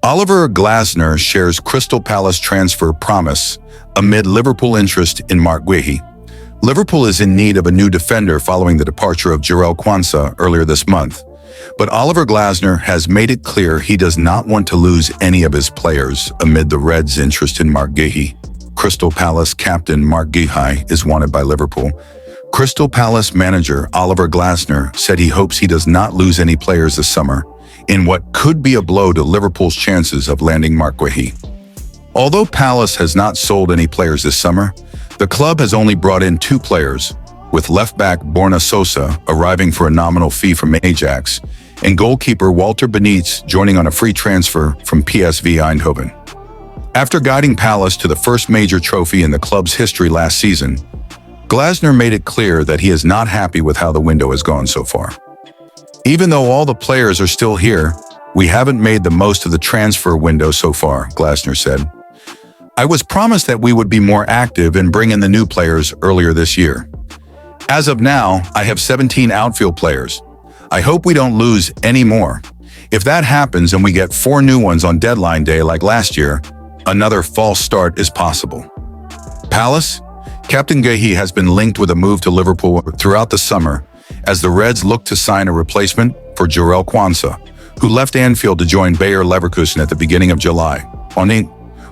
Oliver Glasner shares Crystal Palace transfer promise amid Liverpool interest in Marc Guehi. Liverpool is in need of a new defender following the departure of Jarell Quansah earlier this month. But Oliver Glasner has made it clear he does not want to lose any of his players amid the Reds' interest in Marc Guehi. Crystal Palace captain Marc Guehi is wanted by Liverpool. Crystal Palace manager Oliver Glasner said he hopes he does not lose any players this summer, in what could be a blow to Liverpool's chances of landing Marc Guehi. Although Palace has not sold any players this summer, the club has only brought in 2 players, with left-back Borna Sosa arriving for a nominal fee from Ajax, and goalkeeper Walter Benitez joining on a free transfer from PSV Eindhoven. After guiding Palace to the first major trophy in the club's history last season, Glasner made it clear that he is not happy with how the window has gone so far. "Even though all the players are still here, we haven't made the most of the transfer window so far," Glasner said. "I was promised that we would be more active and bring in the new players earlier this year. As of now, I have 17 outfield players. I hope we don't lose any more. If that happens and we get 4 new ones on deadline day like last year, another false start is possible." Palace? Captain Guehi has been linked with a move to Liverpool throughout the summer as the Reds look to sign a replacement for Jarell Quansah, who left Anfield to join Bayer Leverkusen at the beginning of July.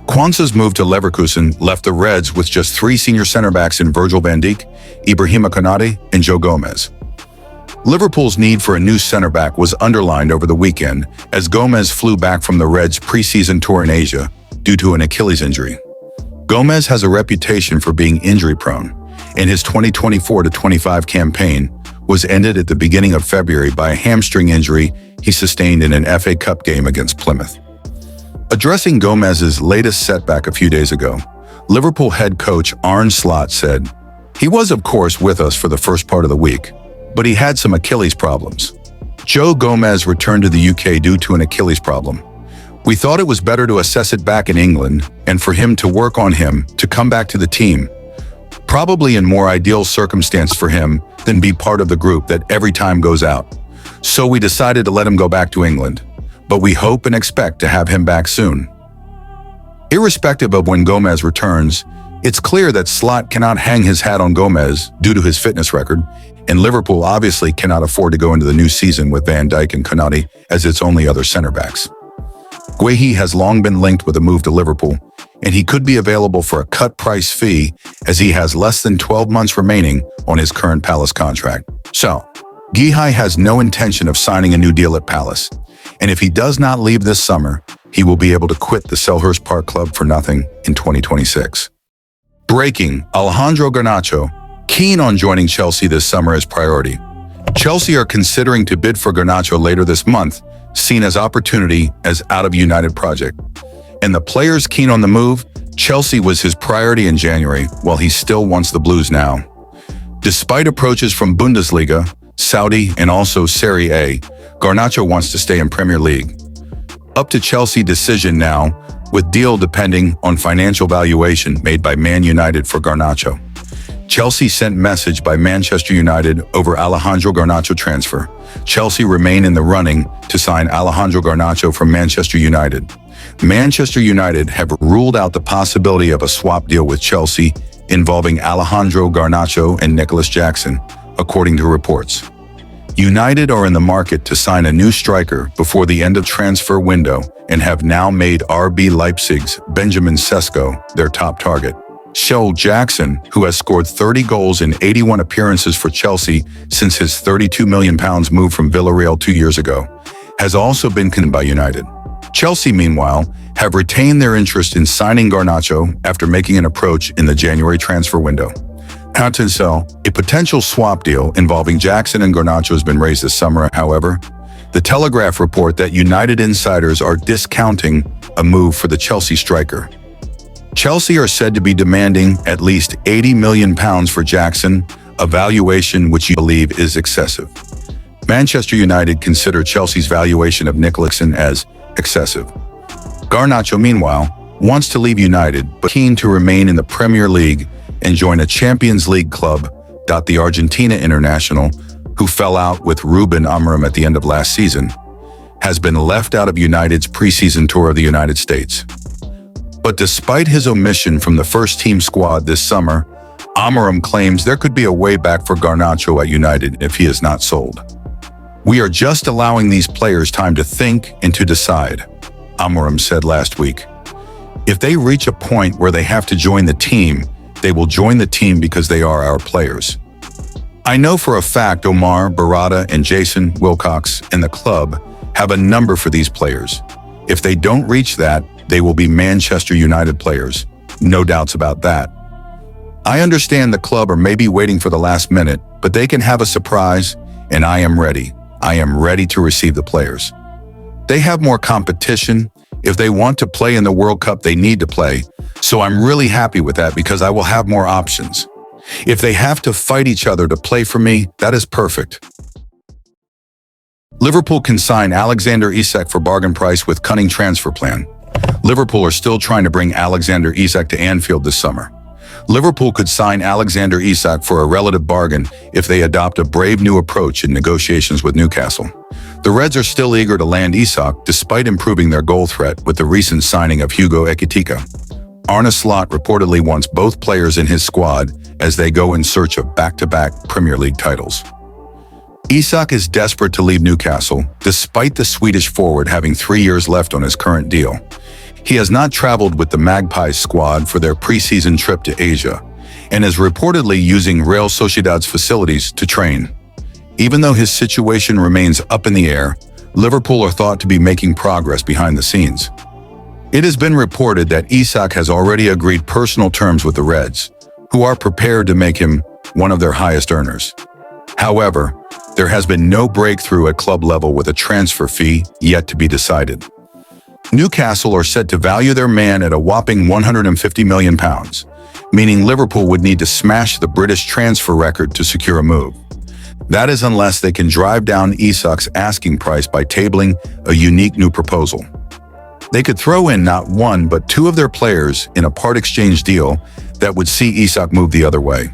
Quansah's move to Leverkusen left the Reds with just 3 senior center-backs in Virgil van Dijk, Ibrahima Konate, and Joe Gomez. Liverpool's need for a new center-back was underlined over the weekend as Gomez flew back from the Reds' preseason tour in Asia due to an Achilles injury. Gomez has a reputation for being injury-prone, and his 2024-25 campaign was ended at the beginning of February by a hamstring injury he sustained in an FA Cup game against Plymouth. Addressing Gomez's latest setback a few days ago, Liverpool head coach Arne Slot said, "He was, of course, with us for the first part of the week, but he had some Achilles problems. Joe Gomez returned to the UK due to an Achilles problem. We thought it was better to assess it back in England and for him to work on him to come back to the team. Probably in more ideal circumstance for him than be part of the group that every time goes out. So we decided to let him go back to England, but we hope and expect to have him back soon." Irrespective of when Gomez returns, it's clear that Slot cannot hang his hat on Gomez due to his fitness record, and Liverpool obviously cannot afford to go into the new season with Van Dijk and Konate as its only other center-backs. Guehi has long been linked with a move to Liverpool, and he could be available for a cut-price fee as he has less than 12 months remaining on his current Palace contract. So, Guehi has no intention of signing a new deal at Palace, and if he does not leave this summer, he will be able to quit the Selhurst Park club for nothing in 2026. Breaking: Alejandro Garnacho, keen on joining Chelsea this summer as priority. Chelsea are considering to bid for Garnacho later this month, seen as opportunity as out-of-United project. And the player's keen on the move, Chelsea was his priority in January, while he still wants the Blues now. Despite approaches from Bundesliga, Saudi, and also Serie A, Garnacho wants to stay in Premier League. Up to Chelsea decision now, with deal depending on financial valuation made by Man United for Garnacho. Chelsea sent message by Manchester United over Alejandro Garnacho transfer. Chelsea remain in the running to sign Alejandro Garnacho from Manchester United. Manchester United have ruled out the possibility of a swap deal with Chelsea involving Alejandro Garnacho and Nicholas Jackson, according to reports. United are in the market to sign a new striker before the end of transfer window and have now made RB Leipzig's Benjamin Sesko their top target. Nicholas Jackson, who has scored 30 goals in 81 appearances for Chelsea since his £32 million move from Villarreal 2 years ago, has also been conned by United. Chelsea, meanwhile, have retained their interest in signing Garnacho after making an approach in the January transfer window. A potential swap deal involving Jackson and Garnacho has been raised this summer, however. The Telegraph report that United insiders are discounting a move for the Chelsea striker. Chelsea are said to be demanding at least £80 million for Jackson, a valuation which you believe is excessive. Manchester United consider Chelsea's valuation of Nicholson as excessive. Garnacho, meanwhile, wants to leave United but keen to remain in the Premier League and join a Champions League club. The Argentina international, who fell out with Ruben Amorim at the end of last season, has been left out of United's preseason tour of the United States. But despite his omission from the first-team squad this summer, Amorim claims there could be a way back for Garnacho at United if he is not sold. "We are just allowing these players time to think and to decide," Amorim said last week. "If they reach a point where they have to join the team, they will join the team because they are our players. I know for a fact Omar, Barada, and Jason Wilcox and the club have a number for these players. If they don't reach that, they will be Manchester United players. No doubts about that. I understand the club are maybe waiting for the last minute, but they can have a surprise, and I am ready. I am ready to receive the players. They have more competition. If they want to play in the World Cup, they need to play. So I'm really happy with that because I will have more options. If they have to fight each other to play for me, that is perfect." Liverpool can sign Alexander Isak for bargain price with cunning transfer plan. Liverpool are still trying to bring Alexander Isak to Anfield this summer. Liverpool could sign Alexander Isak for a relative bargain if they adopt a brave new approach in negotiations with Newcastle. The Reds are still eager to land Isak despite improving their goal threat with the recent signing of Hugo Ekitike. Arne Slot reportedly wants both players in his squad as they go in search of back-to-back Premier League titles. Isak is desperate to leave Newcastle, despite the Swedish forward having 3 years left on his current deal. He has not traveled with the Magpies squad for their preseason trip to Asia, and is reportedly using Real Sociedad's facilities to train. Even though his situation remains up in the air, Liverpool are thought to be making progress behind the scenes. It has been reported that Isak has already agreed personal terms with the Reds, who are prepared to make him one of their highest earners. However, there has been no breakthrough at club level with a transfer fee yet to be decided. Newcastle are said to value their man at a whopping £150 million, meaning Liverpool would need to smash the British transfer record to secure a move. That is unless they can drive down Isak's asking price by tabling a unique new proposal. They could throw in not one but two of their players in a part-exchange deal that would see Isak move the other way.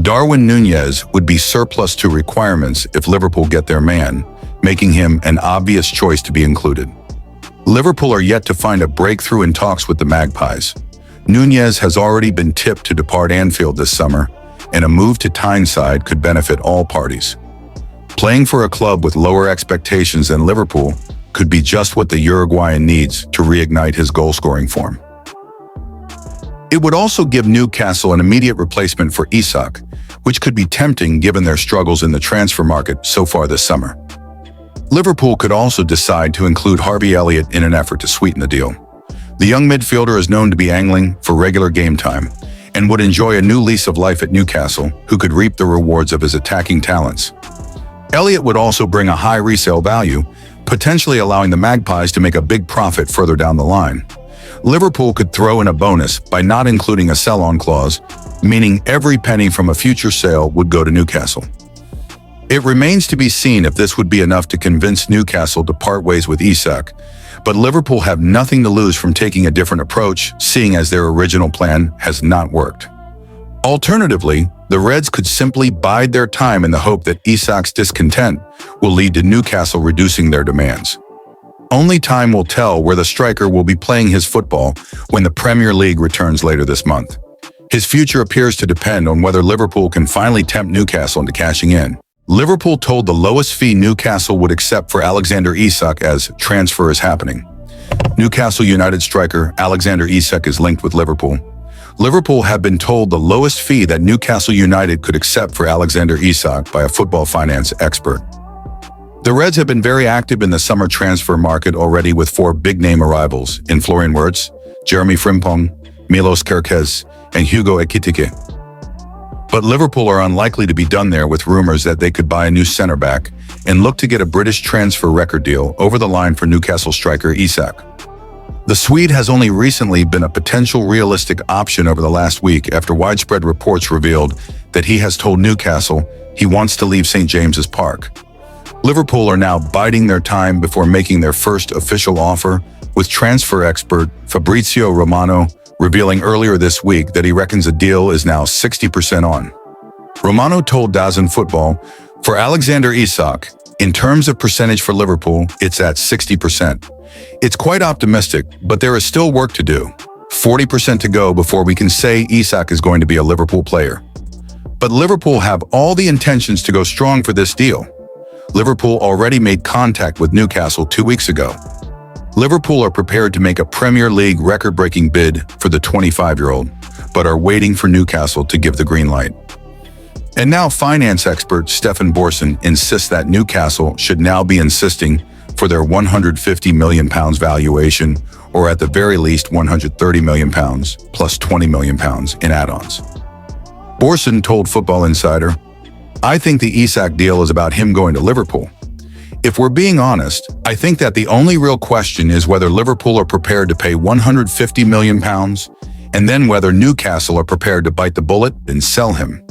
Darwin Núñez would be surplus to requirements if Liverpool get their man, making him an obvious choice to be included. Liverpool are yet to find a breakthrough in talks with the Magpies. Núñez has already been tipped to depart Anfield this summer, and a move to Tyneside could benefit all parties. Playing for a club with lower expectations than Liverpool could be just what the Uruguayan needs to reignite his goal-scoring form. It would also give Newcastle an immediate replacement for Isak, which could be tempting given their struggles in the transfer market so far this summer. Liverpool could also decide to include Harvey Elliott in an effort to sweeten the deal. The young midfielder is known to be angling for regular game time and would enjoy a new lease of life at Newcastle, who could reap the rewards of his attacking talents. Elliott would also bring a high resale value, potentially allowing the Magpies to make a big profit further down the line. Liverpool could throw in a bonus by not including a sell-on clause, meaning every penny from a future sale would go to Newcastle. It remains to be seen if this would be enough to convince Newcastle to part ways with Isak, but Liverpool have nothing to lose from taking a different approach, seeing as their original plan has not worked. Alternatively, the Reds could simply bide their time in the hope that Isak's discontent will lead to Newcastle reducing their demands. Only time will tell where the striker will be playing his football when the Premier League returns later this month. His future appears to depend on whether Liverpool can finally tempt Newcastle into cashing in. Liverpool told the lowest fee Newcastle would accept for Alexander Isak as transfer is happening. Newcastle United striker Alexander Isak is linked with Liverpool. Liverpool have been told the lowest fee that Newcastle United could accept for Alexander Isak by a football finance expert. The Reds have been very active in the summer transfer market already with 4 big-name arrivals in Florian Wirtz, Jeremy Frimpong, Milos Kerkez, and Hugo Ekitike. But Liverpool are unlikely to be done there with rumors that they could buy a new centre-back and look to get a British transfer record deal over the line for Newcastle striker Isak. The Swede has only recently been a potential realistic option over the last week after widespread reports revealed that he has told Newcastle he wants to leave St. James's Park. Liverpool are now biding their time before making their first official offer, with transfer expert Fabrizio Romano revealing earlier this week that he reckons a deal is now 60% on. Romano told DAZN Football, "For Alexander Isak, In terms of percentage for Liverpool, it's at 60%. It's quite optimistic, but there is still work to do. 40% to go before we can say Isak is going to be a Liverpool player. But Liverpool have all the intentions to go strong for this deal. Liverpool already made contact with Newcastle 2 weeks ago. Liverpool are prepared to make a Premier League record-breaking bid for the 25-year-old, but are waiting for Newcastle to give the green light. And now finance expert Stefan Borson insists that Newcastle should now be insisting for their £150 million valuation, or at the very least £130 million plus £20 million in add-ons. Borson told Football Insider, "I think the Isak deal is about him going to Liverpool. If we're being honest, I think that the only real question is whether Liverpool are prepared to pay £150 million and then whether Newcastle are prepared to bite the bullet and sell him.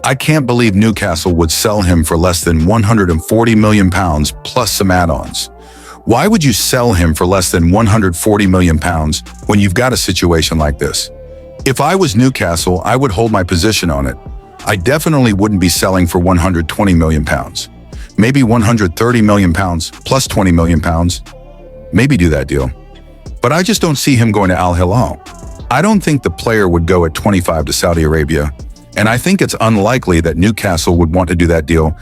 I can't believe Newcastle would sell him for less than £140 million plus some add-ons. Why would you sell him for less than £140 million when you've got a situation like this? If I was Newcastle, I would hold my position on it. I definitely wouldn't be selling for £120 million. Maybe £130 million plus £20 million. Maybe do that deal. But I just don't see him going to Al Hilal. I don't think the player would go at 25 to Saudi Arabia, and I think it's unlikely that Newcastle would want to do that deal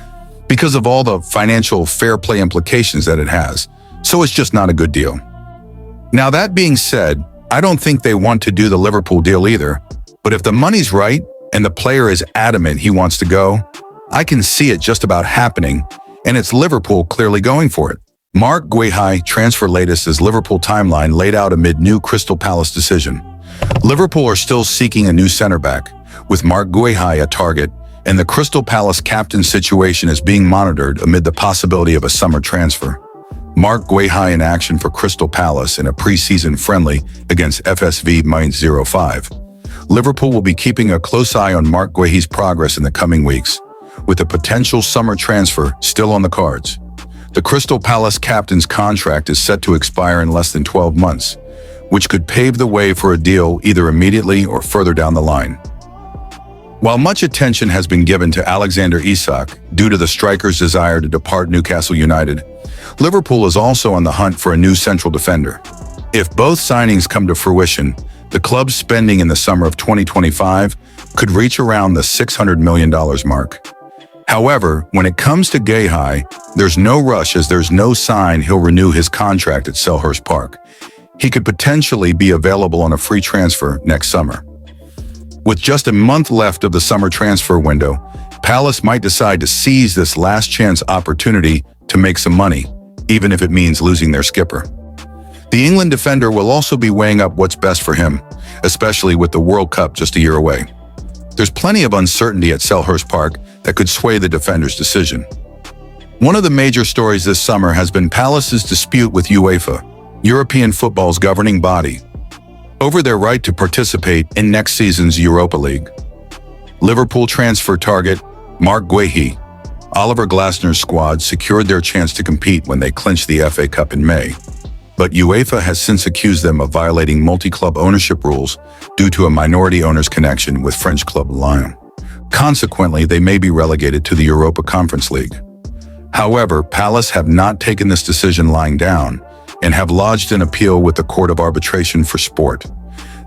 because of all the financial fair play implications that it has. So it's just not a good deal. Now, that being said, I don't think they want to do the Liverpool deal either, but if the money's right and the player is adamant he wants to go, I can see it just about happening, and it's Liverpool clearly going for it. Marc Guehi transfer latest as Liverpool timeline laid out amid new Crystal Palace decision. Liverpool are still seeking a new center-back, with Marc Guehi a target, and the Crystal Palace captain situation is being monitored amid the possibility of a summer transfer. Marc Guehi in action for Crystal Palace in a pre-season friendly against FSV Mainz 05. Liverpool will be keeping a close eye on Marc Guehi's progress in the coming weeks, with a potential summer transfer still on the cards. The Crystal Palace captain's contract is set to expire in less than 12 months, which could pave the way for a deal either immediately or further down the line. While much attention has been given to Alexander Isak due to the striker's desire to depart Newcastle United, Liverpool is also on the hunt for a new central defender. If both signings come to fruition, the club's spending in the summer of 2025 could reach around the $600 million mark. However, when it comes to Guehi, there's no rush as there's no sign he'll renew his contract at Selhurst Park. He could potentially be available on a free transfer next summer. With just a month left of the summer transfer window, Palace might decide to seize this last chance opportunity to make some money, even if it means losing their skipper. The England defender will also be weighing up what's best for him, especially with the World Cup just a year away. There's plenty of uncertainty at Selhurst Park that could sway the defender's decision. One of the major stories this summer has been Palace's dispute with UEFA, European football's governing body, over their right to participate in next season's Europa League. Liverpool transfer target Marc Guehi, Oliver Glasner's squad secured their chance to compete when they clinched the FA Cup in May. But UEFA has since accused them of violating multi-club ownership rules due to a minority owner's connection with French club Lyon. Consequently, they may be relegated to the Europa Conference League. However, Palace have not taken this decision lying down and have lodged an appeal with the Court of Arbitration for Sport.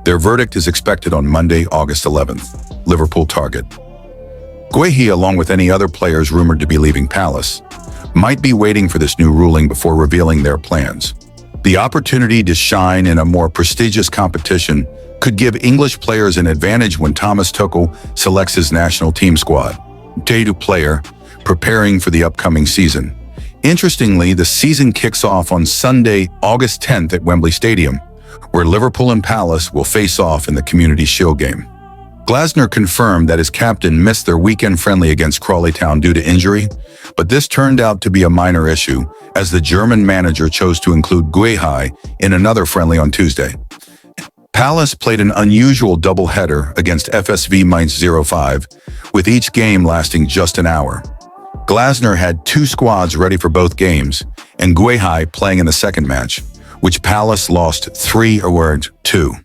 Their verdict is expected on Monday, August 11th. Liverpool target. Guehi, along with any other players rumored to be leaving Palace, might be waiting for this new ruling before revealing their plans. The opportunity to shine in a more prestigious competition could give English players an advantage when Thomas Tuchel selects his national team squad. Debut player, preparing for the upcoming season. Interestingly, the season kicks off on Sunday, August 10th at Wembley Stadium, where Liverpool and Palace will face off in the Community Shield game. Glasner confirmed that his captain missed their weekend friendly against Crawley Town due to injury, but this turned out to be a minor issue as the German manager chose to include Guehi in another friendly on Tuesday. Palace played an unusual doubleheader against FSV Mainz 05, with each game lasting just an hour. Glasner had two squads ready for both games, and Guehi playing in the second match, which Palace lost 3-2.